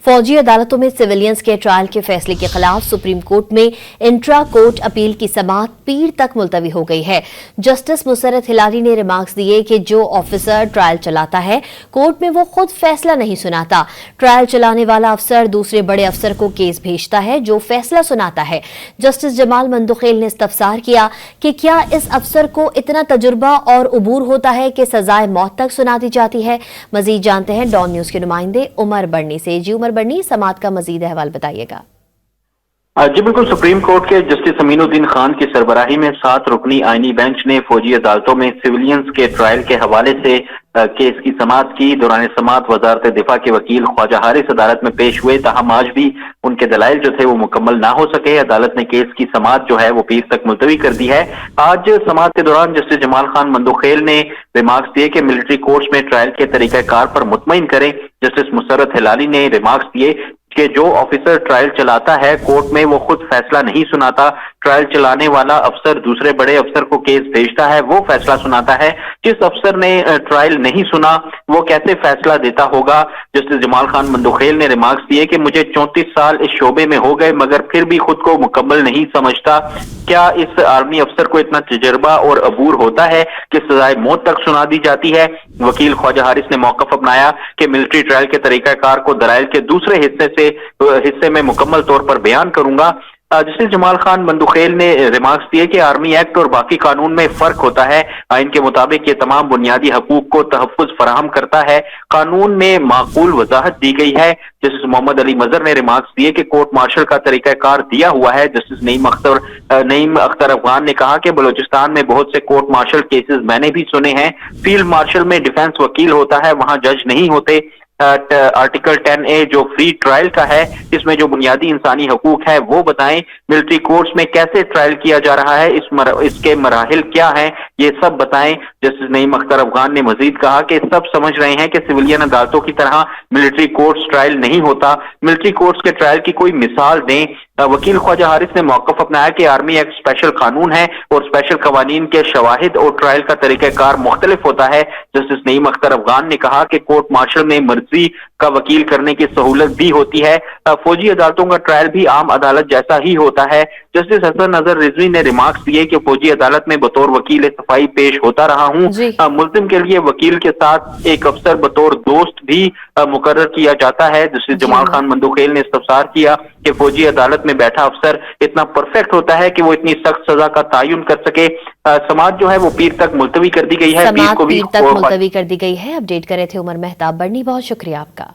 फौजी अदालतों में सिविलियंस के ट्रायल के फैसले के खिलाफ सुप्रीम कोर्ट में इंट्रा कोर्ट अपील की समाअत पीर तक मुलतवी हो गई है। जस्टिस मुसर्रत हिलारी ने रिमार्क्स दिए कि जो ऑफिसर ट्रायल चलाता है कोर्ट में वो खुद फैसला नहीं सुनाता। ट्रायल चलाने वाला अफसर दूसरे बड़े अफसर को केस भेजता है जो फैसला सुनाता है। जस्टिस जमाल मंदुखेल ने इस्तफसार किया कि क्या इस अफसर को इतना तजुर्बा और उबूर होता है कि सजाए मौत तक सुना दी जाती है। मजीद जानते हैं डॉन न्यूज के नुमाइंदे उमर बर्नी से। जी उमर बर्नी, समाअत का मजीद अहवाल बताइएगा। जी बिल्कुल, सुप्रीम कोर्ट के जस्टिस अमीनुद्दीन खान की सरबराही में 7 रुकनी आईनी बेंच ने फौजी अदालतों में सिविलियंस के ट्रायल के हवाले से केस की समाअत की। दौरान समाअत वजारत दिफा के वकील ख्वाजा हारिस अदालत में पेश हुए, ताहम आज भी उनके दलाइल जो थे वो मुकम्मल ना हो सके। अदालत ने केस की समाअत जो है वो पीर तक मुलतवी कर दी है। आज समाअत के दौरान जस्टिस जमाल खान मंदुखेल ने रिमार्क्स दिए कि मिलिट्री कोर्ट्स में ट्रायल के तरीकाकार पर मुतमईन करें। जस्टिस मुसर्रत हिलारी ने रिमार्क्स दिए कि जो ऑफिसर ट्रायल चलाता है कोर्ट में वो खुद फैसला नहीं सुनाता। ट्रायल चलाने वाला अफसर दूसरे बड़े अफसर को केस भेजता है, वो फैसला सुनाता है। जिस अफसर ने ट्रायल नहीं सुना वो कैसे फैसला देता होगा। जस्टिस जमाल खान मंदुखेल ने रिमार्क्स दिए कि मुझे 34 साल इस शोबे में हो गए मगर फिर भी खुद को मुकम्मल नहीं समझता। क्या इस आर्मी अफसर को इतना तजर्बा और अबूर होता है कि सजाए मौत तक सुना दी जाती है। वकील ख्वाजा हारिस ने मौकफ अपनाया कि मिलिट्री ट्रायल के तरीकाकार को दलाइल के दूसरे हिस्से में मुकम्मल तौर पर बयान करूंगा। जस्टिस जमाल खान मंदुखेल ने रिमार्क्स दिए कि आर्मी एक्ट और बाकी कानून में फर्क होता है। आइन के मुताबिक ये तमाम बुनियादी हकूक को तहफ्फुज फराहम करता है। कानून में माकूल वजाहत दी गई है। जस्टिस मोहम्मद अली मजहर ने रिमार्क्स दिए कि कोर्ट मार्शल का तरीकाकार दिया हुआ है। जस्टिस नईम अख्तर अफगान ने कहा कि बलूचिस्तान में बहुत से कोर्ट मार्शल केसेस मैंने भी सुने हैं। फील्ड मार्शल में डिफेंस वकील होता है, वहां जज नहीं होते। आर्टिकल 10A जो फ्री ट्रायल का है, इसमें जो बुनियादी इंसानी हकूक है वो बताएं। मिलिट्री कोर्ट्स में कैसे ट्रायल किया जा रहा है, इसके मराहिल क्या हैं, ये सब बताएं। जस्टिस नईम अख्तर अफगान ने मजीद कहा कि सब समझ रहे हैं कि सिविलियन अदालतों की तरह मिलिट्री कोर्ट्स ट्रायल नहीं होता। मिलिट्री कोर्ट्स के ट्रायल की कोई मिसाल दें। वकील ख्वाजा हारिस ने मौकफ अपनाया कि आर्मी एक्ट स्पेशल कानून है और स्पेशल कवानीन के शवाहिद और ट्रायल का तरीकाकार मुख्तलिफ होता है। जस्टिस नईम अख्तर अफगान ने कहा कि कोर्ट मार्शल में मर्जी का वकील करने की सहूलत भी होती है। फौजी अदालतों का ट्रायल भी आम अदालत जैसा ही होता है। जस्टिस हसन नजर रिजवी ने रिमार्क्स दिए कि फौजी अदालत में बतौर वकील सफाई पेश होता रहा हूँ। मुल्जिम के लिए वकील के साथ एक अफसर बतौर दोस्त भी मुकर्रर किया जाता है। जस्टिस जमाल खान मंदुखेल ने इस्तफसार किया कि फौजी अदालत में बैठा अफसर इतना परफेक्ट होता है कि वो इतनी सख्त सजा का तायुन कर सके। समाअत जो है वो पीर तक मुलतवी कर दी गई है। पीर तक मुलतवी कर दी गई है। अपडेट करे थे उमर मेहताब बर्नी, बहुत शुक्रिया आपका।